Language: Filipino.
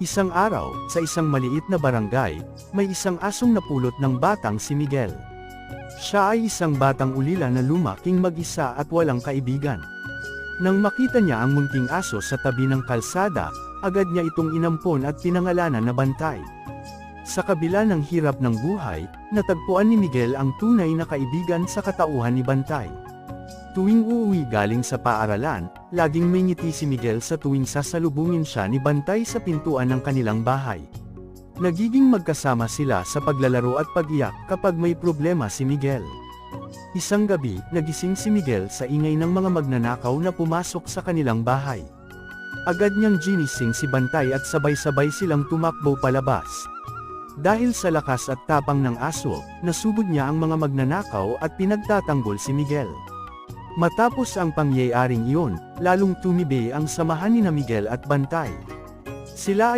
Isang araw, sa isang maliit na barangay, may isang asong napulot ng batang si Miguel. Siya ay isang batang ulila na lumaking mag-isa at walang kaibigan. Nang makita niya ang munting aso sa tabi ng kalsada, agad niya itong inampon at pinangalanan na Bantay. Sa kabila ng hirap ng buhay, natagpuan ni Miguel ang tunay na kaibigan sa katauhan ni Bantay. Tuwing uuwi galing sa paaralan, laging may ngiti si Miguel sa tuwing sasalubungin siya ni Bantay sa pintuan ng kanilang bahay. Nagiging magkasama sila sa paglalaro at pag-iyak kapag may problema si Miguel. Isang gabi, nagising si Miguel sa ingay ng mga magnanakaw na pumasok sa kanilang bahay. Agad niyang ginising si Bantay at sabay-sabay silang tumakbo palabas. Dahil sa lakas at tapang ng aso, nasugod niya ang mga magnanakaw at pinagtatanggol si Miguel. Matapos ang pangyayaring iyon, lalong tumibe ang samahan ni Miguel at Bantay. Sila ay